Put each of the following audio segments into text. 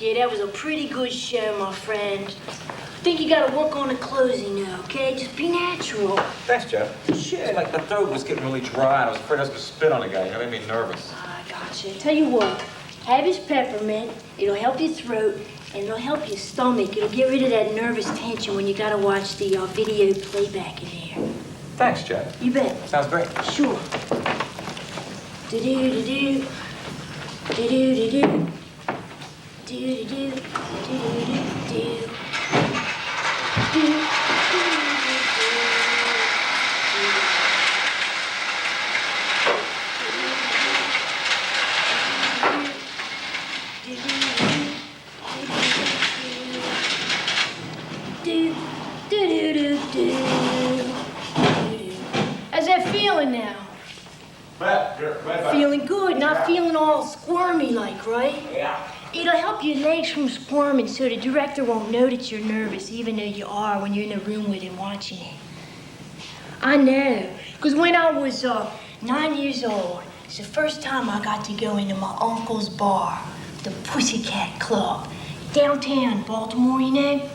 Yeah, that was a pretty good show, my friend. I think you gotta work on the closing now, okay? Just be natural. Thanks, Jeff. Sure. It's like the throat was getting really dry, and I was afraid I was gonna spit on the guy. It made me nervous. I gotcha. Tell you what, have his peppermint. It'll help your throat, and it'll help your stomach. It'll get rid of that nervous tension when you gotta watch the video playback in there. Thanks, Jeff. You bet. Sounds great. Sure. Do-do-do-do. Do-do-do-do. Do-do-do. Do-do-do-do. How's that feeling now? Feeling good, not feeling all squirmy like, right? Yeah. It'll help your legs from squirming so the director won't know that you're nervous, even though you are when you're in the room with him watching it. I know, because when I was 9 years old, it's the first time I got to go into my uncle's bar, the Pussycat Club, downtown Baltimore, you know?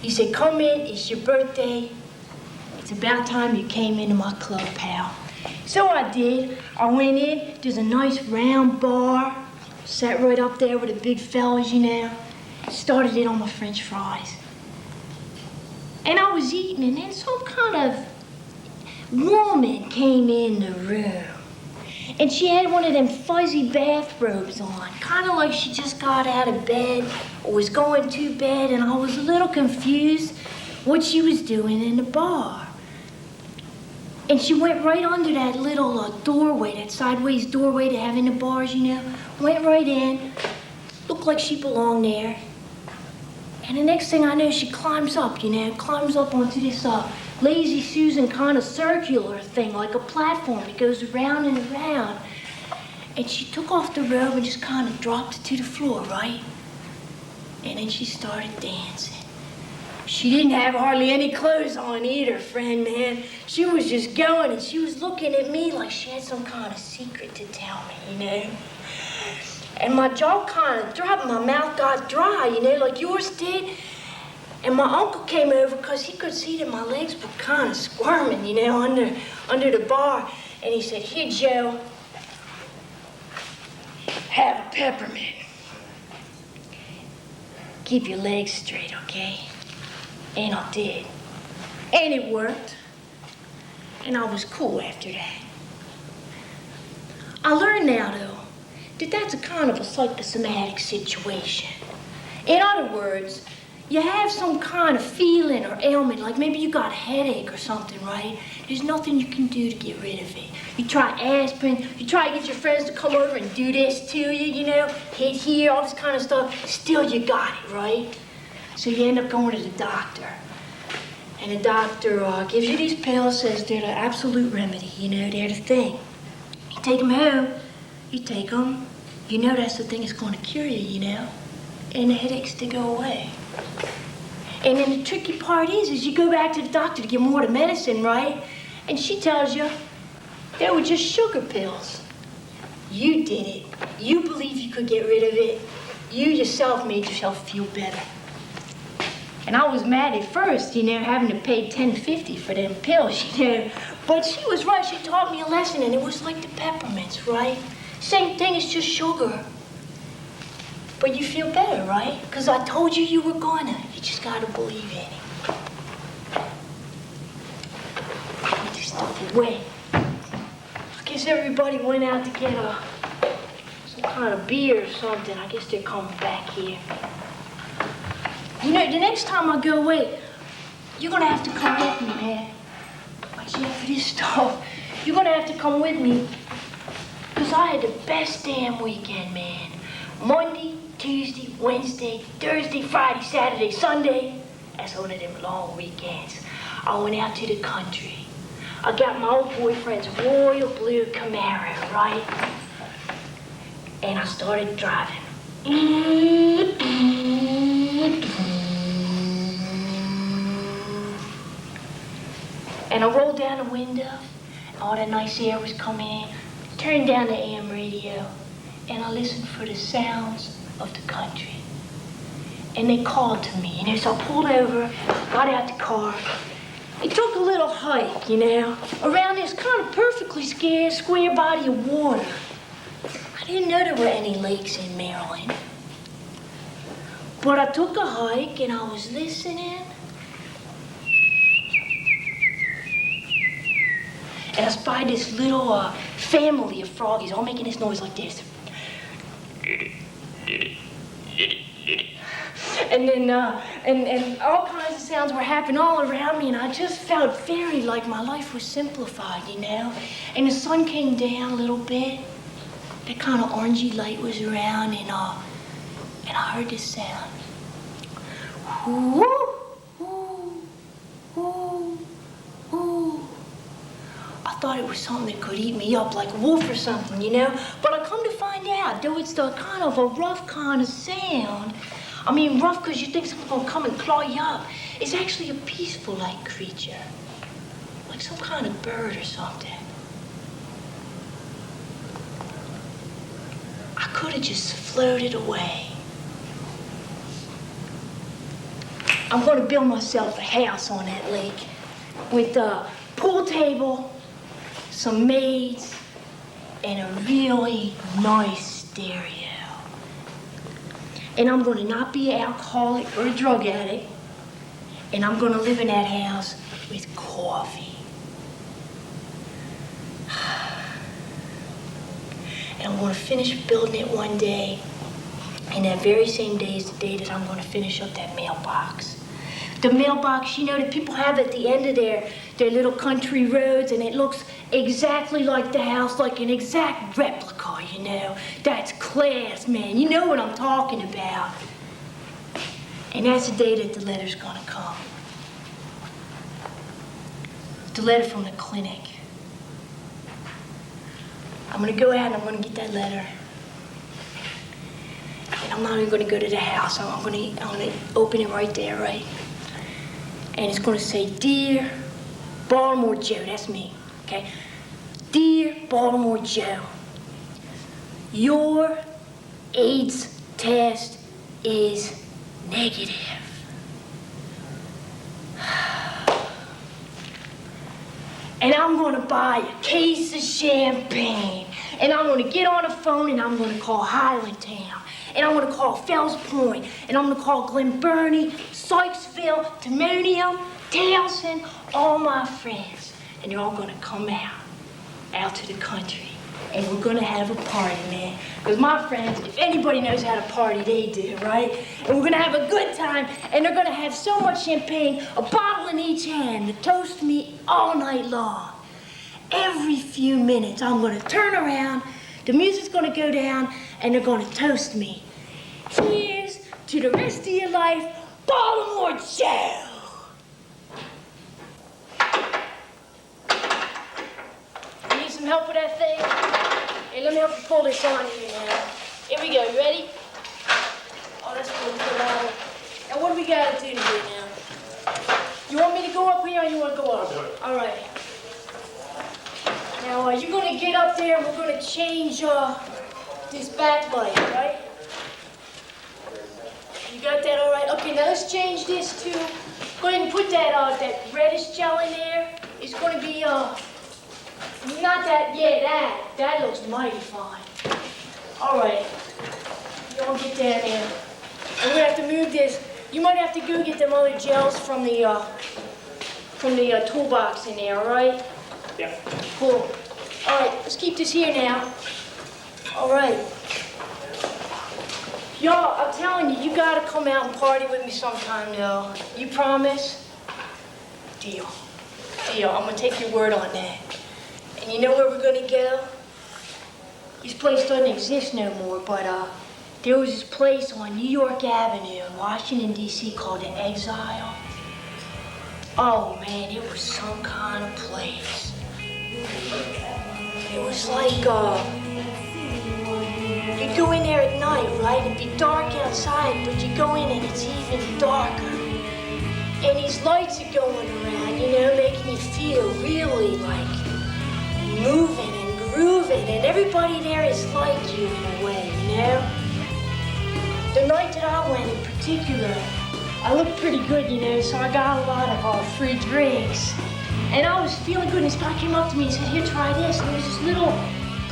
He said, come in, it's your birthday. It's about time you came into my club, pal. So I did. I went in, there's a nice round bar, sat right up there with the big fellas, you know. Started it on my French fries. And I was eating, and then some kind of woman came in the room. And she had one of them fuzzy bathrobes on, kind of like she just got out of bed or was going to bed, and I was a little confused what she was doing in the bar. And she went right under that little doorway, that sideways doorway they have in the bars, you know. Went right in, looked like she belonged there. And the next thing I know, she climbs up, you know, climbs up onto this Lazy Susan kind of circular thing, like a platform. It goes around and around. And she took off the robe and just kind of dropped it to the floor, right? And then she started dancing. She didn't have hardly any clothes on either, friend, man. She was just going, and she was looking at me like she had some kind of secret to tell me, you know? And my jaw kind of dropped, my mouth got dry, you know, like yours did. And my uncle came over because he could see that my legs were kind of squirming, you know, under the bar. And he said, here, Joe, have a peppermint. Keep your legs straight, okay? And I did. And it worked. And I was cool after that. I learned now, though, that that's a kind of a psychosomatic situation. In other words, you have some kind of feeling or ailment, like maybe you got a headache or something, right? There's nothing you can do to get rid of it. You try aspirin, you try to get your friends to come over and do this to you, you know, hit here, all this kind of stuff. Still, you got it, right? So you end up going to the doctor. And the doctor gives you these pills, says they're the absolute remedy, you know, they're the thing. You take them home, you take them, you know that's the thing that's going to cure you, you know, and the headaches to go away. And then the tricky part is you go back to the doctor to get more of the medicine, right? And she tells you they were just sugar pills. You did it. You believe you could get rid of it. You yourself made yourself feel better. And I was mad at first, you know, having to pay $10.50 for them pills, you know. But she was right. She taught me a lesson, and it was like the peppermints, right? Same thing, it's just sugar. But you feel better, right? Because I told you were gonna. You just gotta believe in it. Put this stuff away. I guess everybody went out to get some kind of beer or something. I guess they're coming back here. You know, the next time I go away, you're gonna have to come with me, man. Watch out for this stuff. You're gonna have to come with me. Because I had the best damn weekend, man. Monday, Tuesday, Wednesday, Thursday, Friday, Saturday, Sunday. That's one of them long weekends. I went out to the country. I got my old boyfriend's royal blue Camaro, right? And I started driving. And I rolled down the window, and all that nice air was coming in. Turned down the AM radio, and I listened for the sounds of the country. And they called to me, so I pulled over, got out the car. It took a little hike, around this kind of perfectly square body of water. I didn't know there were any lakes in Maryland. But I took a hike and I was listening. And I spied this little family of froggies all making this noise like this. And then, and all kinds of sounds were happening all around me, and I just felt very like my life was simplified, And the sun came down a little bit. That kind of orangey light was around, and I heard this sound. Ooh, ooh, ooh, ooh. I thought it was something that could eat me up, like a wolf or something, But I come to find out, though it's the kind of a rough kind of sound. I mean, rough because you think someone's gonna come and claw you up. It's actually a peaceful-like creature, like some kind of bird or something. I could have just floated away. I'm gonna build myself a house on that lake with a pool table, some maids, and a really nice stereo. And I'm gonna not be an alcoholic or a drug addict, and I'm gonna live in that house with coffee. And I'm gonna finish building it one day, and that very same day is the day that I'm gonna finish up that mailbox. The mailbox, that people have at the end of their little country roads, and it looks exactly like the house, like an exact replica, That's class, man. You know what I'm talking about. And that's the day that the letter's gonna come. The letter from the clinic. I'm gonna go out and I'm gonna get that letter. And I'm not even gonna go to the house. I'm gonna open it right there, right? And it's gonna say, Dear Baltimore Joe, that's me, okay? Dear Baltimore Joe, your AIDS test is negative. And I'm gonna buy a case of champagne. And I'm gonna get on the phone and I'm gonna call Highlandtown. And I'm gonna call Fells Point. And I'm gonna call Glen Burnie, Sykesville, Timonium, Towson, all my friends. And they're all gonna come out to the country. And we're gonna have a party, man. Because my friends, if anybody knows how to party, they do, right? And we're gonna have a good time, and they're gonna have so much champagne, a bottle in each hand, to toast me all night long. Every few minutes, I'm gonna turn around, the music's gonna go down, and they're gonna toast me. Here's to the rest of your life, Baltimore Joe! Some help with that thing? Hey, let me help you pull this on here now. Here we go, you ready? Oh, that's cool. Now what do we gotta do here now? You want me to go up here or you want to go up? All right. Now you're gonna get up there and we're gonna change this backlight, right? You got that all right? Okay, now let's change this to, go ahead and put that that reddish gel in there. It's gonna be not that, yeah, that looks mighty fine. All right, you don't get that in. And we're gonna have to move this. You might have to go get them other gels from the toolbox in there, all right? Yeah. Cool. All right, let's keep this here now. All right. Y'all, I'm telling you, you gotta come out and party with me sometime, though. You promise? Deal. Deal, I'm gonna take your word on that. And you know where we're gonna go? This place doesn't exist no more, but there was this place on New York Avenue in Washington, D.C. called the Exile. Oh man, it was some kind of place. It was like, you'd go in there at night, right? It'd be dark outside, but you go in and it's even darker. And these lights are going around, making you feel really like moving and grooving, and everybody there is like you in a way, The night that I went in particular, I looked pretty good, you know, so I got a lot of free drinks. And I was feeling good, and this guy came up to me and said, here, try this. And there was this little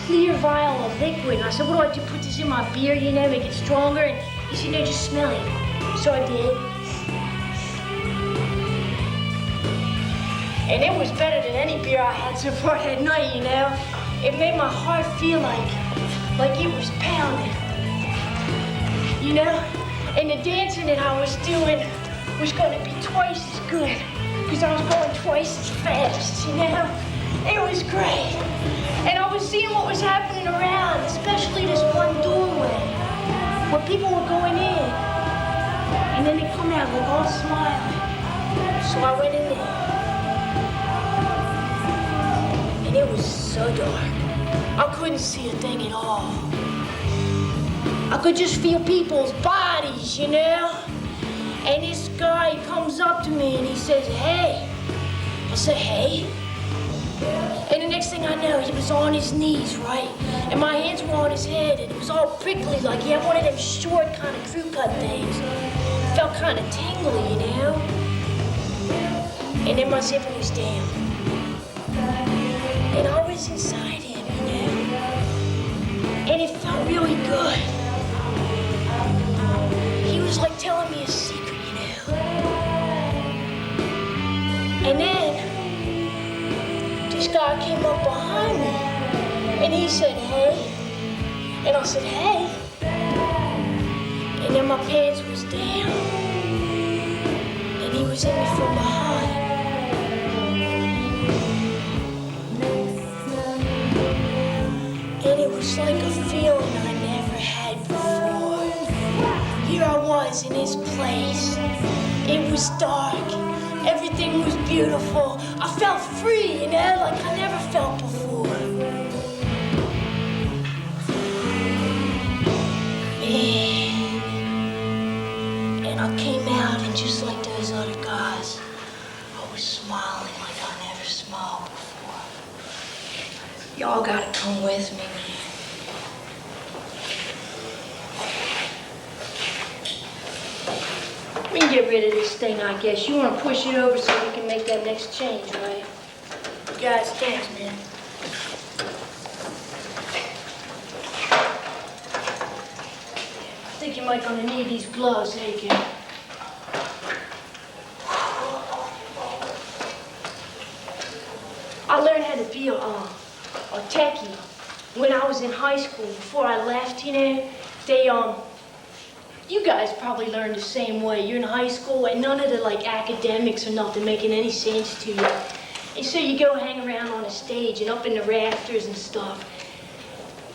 clear vial of liquid. And I said, what do I do? Put this in my beer, you know, make it stronger? And he said, no, just smell it. So I did. And it was better than any beer I had so far that night, you know. It made my heart feel like it was pounding, you know. And the dancing that I was doing was going to be twice as good because I was going twice as fast, you know. It was great. And I was seeing what was happening around, especially this one doorway where people were going in. And then they come out like all smiling. So I went in there. And it was so dark. I couldn't see a thing at all. I could just feel people's bodies, you know? And this guy comes up to me and he says, hey. I said, hey. And the next thing I know, he was on his knees, right? And my hands were on his head and it was all prickly, like he had one of them short kind of crew cut things. Felt kind of tingly, you know? And then my zipper was down. And I was inside him, you know? And it felt really good. He was like telling me a secret, you know? And then, this guy came up behind me. And he said, hey. And I said, hey. And then my pants was down. And he was in me from behind. And it was like a feeling I never had before. Here I was in this place. It was dark. Everything was beautiful. I felt free, you know, like I never felt before. And I came out, and just like those other guys, I was smiling like I never smiled before. Y'all gotta come with me, man. We can get rid of this thing, I guess. You want to push it over so we can make that next change, right? Guys, thanks, man. I think you might gonna need these gloves. There you go. I learned how to be a techie when I was in high school. Before I left, you know, you guys probably learned the same way. You're in high school and none of the like academics or nothing making any sense to you. And so you go hang around on a stage and up in the rafters and stuff.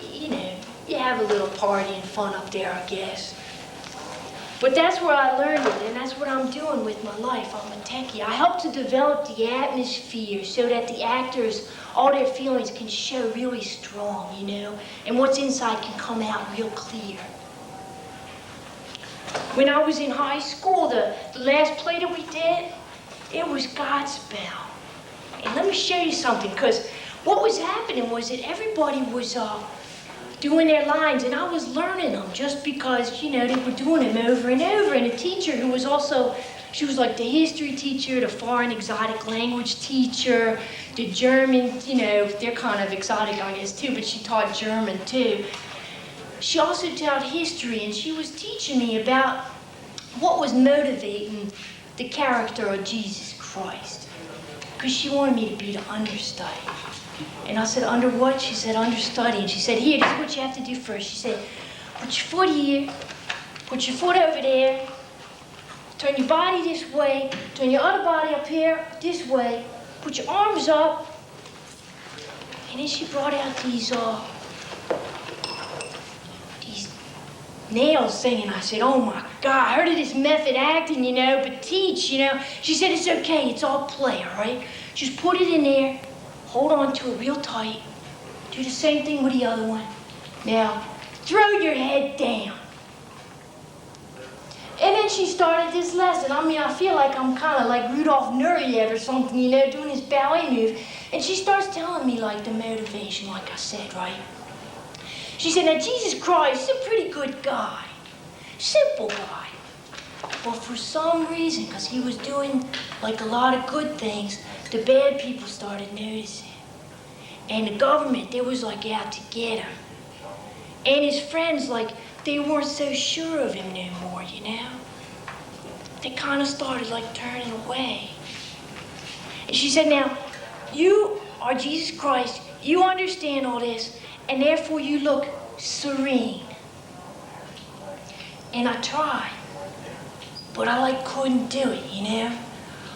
You know, you have a little party and fun up there, I guess. But that's where I learned it, and that's what I'm doing with my life. I'm a techie. I help to develop the atmosphere so that the actors, all their feelings can show really strong, you know, and what's inside can come out real clear. When I was in high school, the last play that we did, it was Godspell. And let me show you something, because what was happening was that everybody was doing their lines, and I was learning them just because, you know, they were doing them over and over. And a teacher who was also, she was like the history teacher, the foreign exotic language teacher, the German, you know, they're kind of exotic, I guess, too, but she taught German, too. She also taught history, and she was teaching me about what was motivating the character of Jesus Christ. Because she wanted me to be the understudy. And I said, under what? She said, understudy. And she said, here, this is what you have to do first. She said, put your foot here, put your foot over there, turn your body this way, turn your other body up here, this way, put your arms up. And then she brought out these nails thing, and I said, oh my God, I heard of this method acting, you know, but teach, you know. She said, it's okay, it's all play, all right? Just put it in there, hold on to it real tight, do the same thing with the other one. Now, throw your head down. And then she started this lesson. I mean, I feel like I'm kind of like Rudolph Nureyev or something, you know, doing this ballet move. And she starts telling me, like, the motivation, like I said, right? She said, now, Jesus Christ is a pretty good guy. Simple guy. But for some reason, because he was doing like a lot of good things, the bad people started noticing. And the government, they was like out to get him. And his friends, like, they weren't so sure of him no more, you know? They kind of started like turning away. And she said, now, you are Jesus Christ, you understand all this, and therefore you look serene. And I tried, but I like couldn't do it, you know?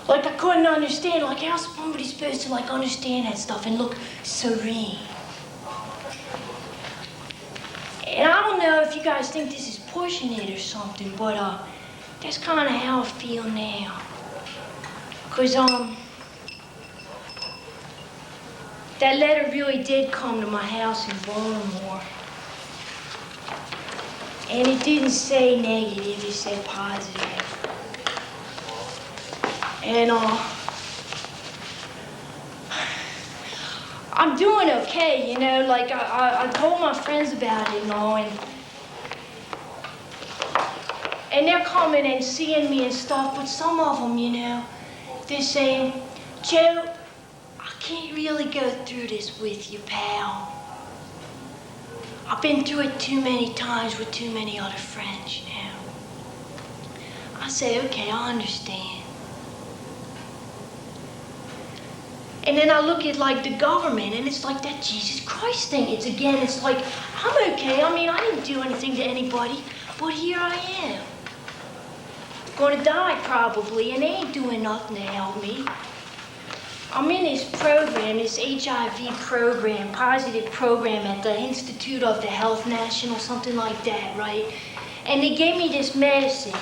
Like I couldn't understand, like how's somebody supposed to like understand that stuff and look serene? And I don't know if you guys think this is pushing it or something, but that's kind of how I feel now. Cause that letter really did come to my house in Baltimore. And it didn't say negative, it said positive. And I'm doing okay, you know, like I told my friends about it and all, and they're coming and seeing me and stuff, but some of them, you know, they're saying, Joe, I can't really go through this with you, pal. I've been through it too many times with too many other friends, you know. I say, okay, I understand. And then I look at like the government and it's like that Jesus Christ thing. It's like, I'm okay. I mean, I didn't do anything to anybody, but here I am. Gonna die probably, and they ain't doing nothing to help me. I'm in this program, this HIV program, positive program at the Institute of the Health National, something like that, right? And they gave me this medicine.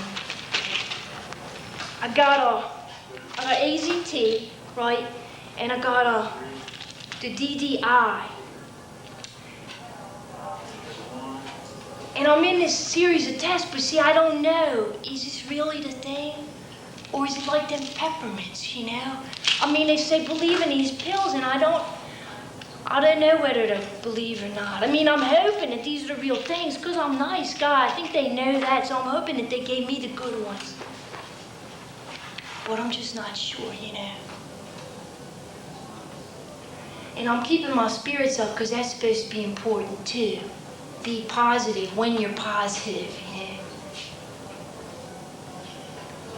I got a AZT, right? And I got the DDI. And I'm in this series of tests, but see, I don't know, is this really the thing? Or is it like them peppermints, you know? I mean, they say believe in these pills, and I don't know whether to believe or not. I mean, I'm hoping that these are the real things, because I'm a nice guy. I think they know that, so I'm hoping that they gave me the good ones. But I'm just not sure, you know? And I'm keeping my spirits up because that's supposed to be important too. Be positive when you're positive, you know.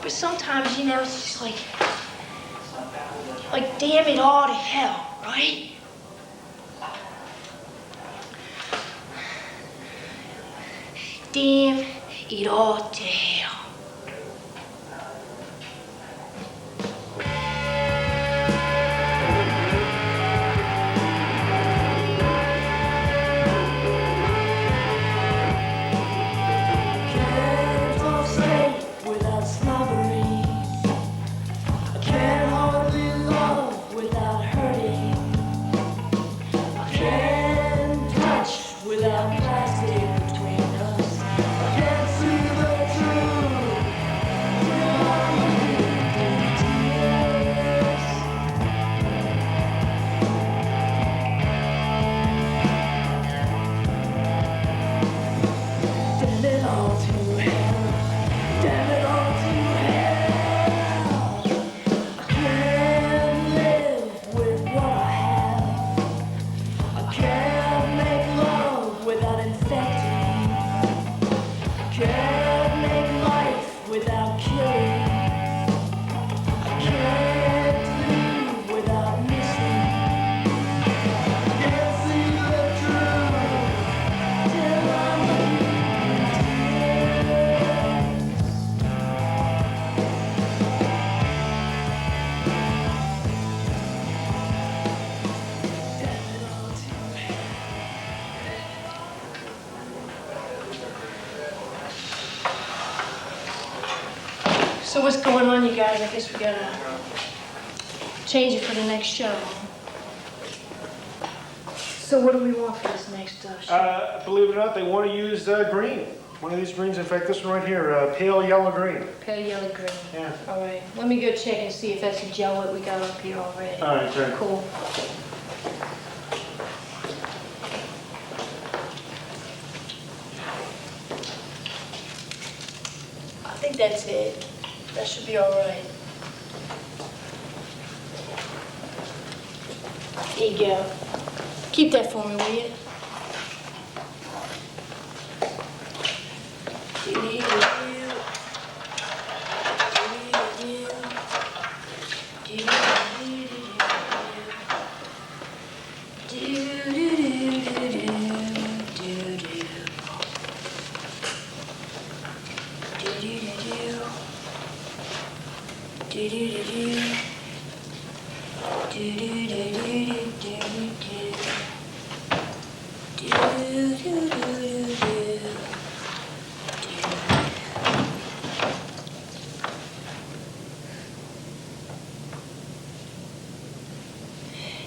But sometimes, you know, it's just like damn it all to hell, right? Damn it all to hell. So what's going on, you guys? I guess we gotta change it for the next show. So what do we want for this next show? Believe it or not, they want to use green. One of these greens, in fact, this one right here, pale yellow green. Pale yellow green. Yeah. All right. Let me go check and see if that's a gel that we got up here already. All right, great. Cool. that's it. That should be all right. There you go. Keep that for me, will you?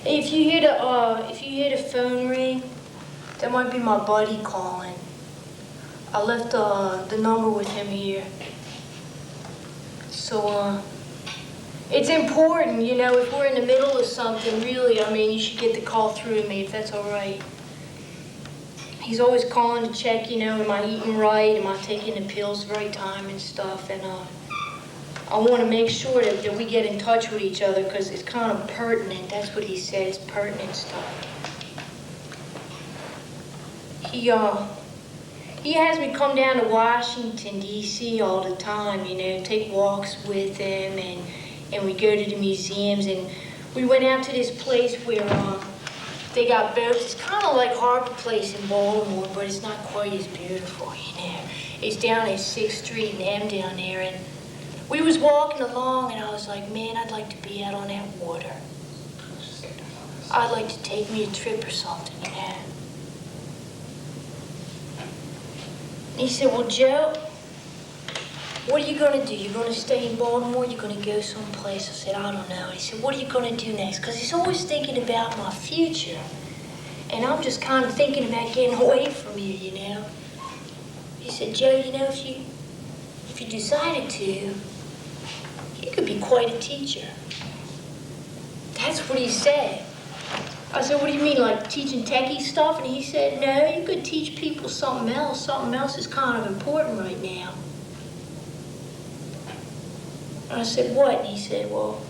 If you hear the phone ring, that might be my buddy calling. I left the number with him here. So it's important, you know, if we're in the middle of something, really, I mean, you should get the call through to me if that's all right. He's always calling to check, you know, am I eating right? Am I taking the pills the right time and stuff? And I want to make sure that we get in touch with each other because it's kind of pertinent. That's what he said, it's pertinent stuff. He has me come down to Washington, D.C. all the time, you know, take walks with him and we go to the museums. And we went out to this place where they got boats. It's kind of like Harbor Place in Baltimore, but it's not quite as beautiful, you know. It's down at 6th Street and M down there. And we was walking along and I was like, man, I'd like to be out on that water. I'd like to take me a trip or something, you know. And he said, well, Joe, what are you going to do? You're going to stay in Baltimore? You're going to go someplace? I said, I don't know. He said, what are you going to do next? Because he's always thinking about my future. And I'm just kind of thinking about getting away from you, you know. He said, Joe, you know, if you decided to, you could be quite a teacher. That's what he said. I said, what do you mean, like teaching techie stuff? And he said, no, you could teach people something else. Something else is kind of important right now. And I said, what? And he said, well,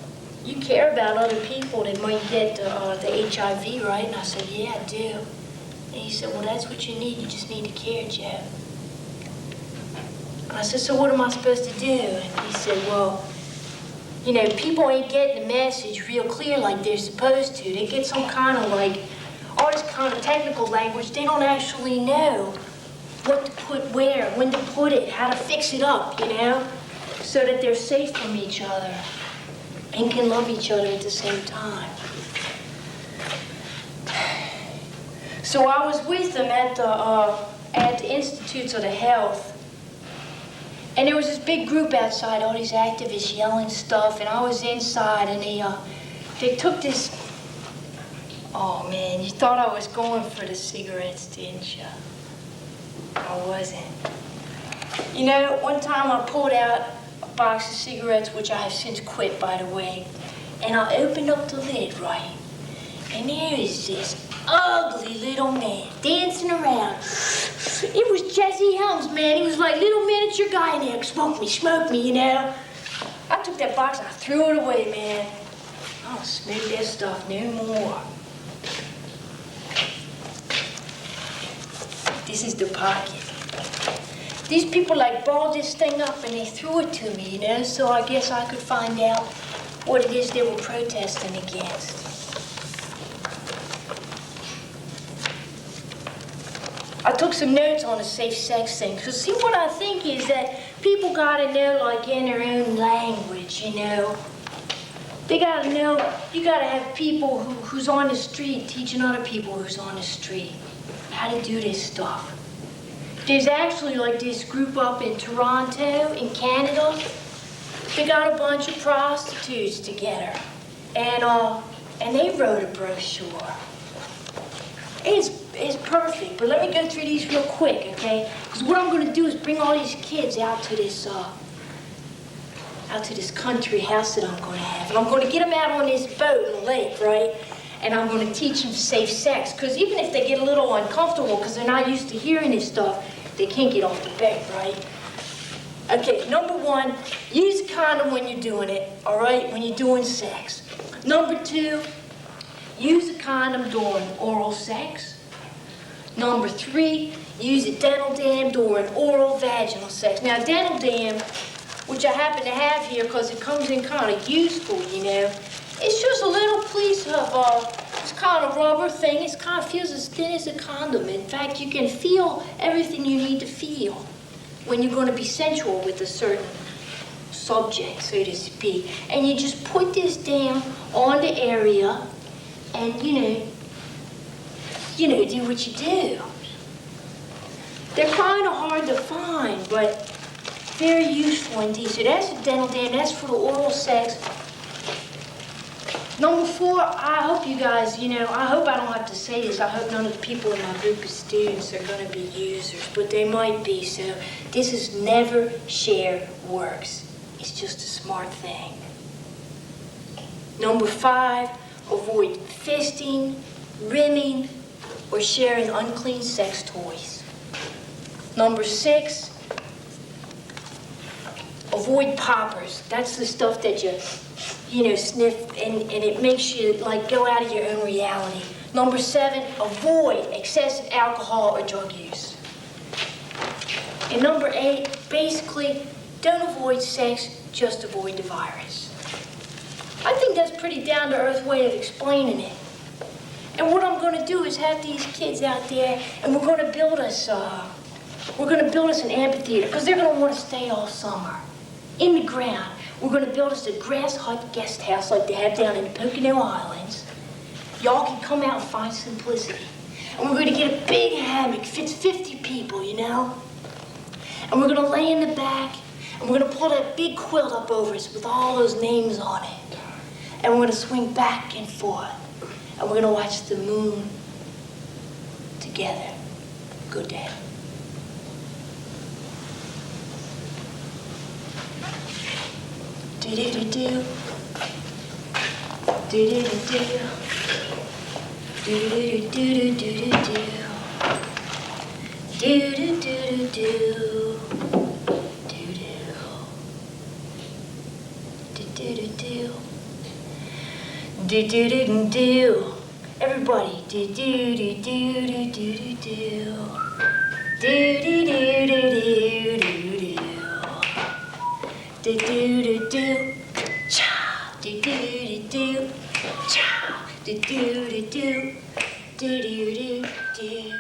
you care about other people that might get the HIV, right? And I said, yeah, I do. And he said, well, that's what you need. You just need to care, Joe. And I said, so what am I supposed to do? And he said, well, you know, people ain't getting the message real clear like they're supposed to. They get some kind of like, all this kind of technical language. They don't actually know what to put where, when to put it, how to fix it up, you know, so that they're safe from each other and can love each other at the same time. So I was with them at the Institutes of the Health. And there was this big group outside, all these activists yelling stuff, and I was inside, and they took this, oh man, you thought I was going for the cigarettes, didn't you? I wasn't. You know, one time I pulled out a box of cigarettes, which I have since quit, by the way, and I opened up the lid, right? And there is this ugly little man dancing around. It was Jesse Helms, man. He was like little miniature guy in there. Smoke me, you know. I took that box and I threw it away, man. I don't smoke that stuff no more. This is the pocket. These people like balled this thing up and they threw it to me, you know, so I guess I could find out what it is they were protesting against. I took some notes on the safe sex thing, because see, what I think is that people gotta know, like, in their own language, you know. They gotta know, you gotta have people who's on the street teaching other people who's on the street how to do this stuff. There's actually, like, this group up in Toronto, in Canada. They got a bunch of prostitutes together, and they wrote a brochure. It's perfect, but let me go through these real quick, okay? Because what I'm going to do is bring all these kids out to this country house that I'm going to have. And I'm going to get them out on this boat in the lake, right? And I'm going to teach them safe sex. Because even if they get a little uncomfortable because they're not used to hearing this stuff, they can't get off the boat, right? Okay, number one, use a condom when you're doing it, all right? When you're doing sex. Number two, use a condom during oral sex. Number three, use a dental dam during oral vaginal sex. Now, dental dam, which I happen to have here because it comes in kind of useful, you know, it's just a little piece of this kind of rubber thing. It kind of feels as thin as a condom. In fact, you can feel everything you need to feel when you're going to be sensual with a certain subject, so to speak. And you just put this down on the area and, you know, do what you do. They're kind of hard to find, but very useful indeed. So that's a dental dam. That's for the oral sex. Number four, I hope you guys, you know, I hope I don't have to say this. I hope none of the people in my group of students are going to be users, but they might be. So this is never share works. It's just a smart thing. Number five, avoid fisting, rimming, or sharing unclean sex toys. Number six, avoid poppers. That's the stuff that you know, sniff and it makes you like go out of your own reality. Number seven, avoid excessive alcohol or drug use. And number eight, basically, don't avoid sex, just avoid the virus. I think that's a pretty down-to-earth way of explaining it. And what I'm going to do is have these kids out there, and we're going to build us an amphitheater, because they're going to want to stay all summer. In the ground, we're going to build us a grass hut guest house like they have down in the Pocono Islands. Y'all can come out and find simplicity. And we're going to get a big hammock, fits 50 people, you know? And we're going to lay in the back, and we're going to pull that big quilt up over us with all those names on it. And we're going to swing back and forth. And we're going to watch the moon together go down. Do-do-do-do. Do-do-do-do. Do-do-do-do-do-do-do. Do-do-do-do-do. Do-do. Do-do-do-do. Do-do-do-do. Everybody. Do-do-do-do-do-do-do. Do-do-do-do-do-do. Do-do-do-do. Cha. Do-do-do-do. Cha. Do-do-do-do. Do-do-do-do.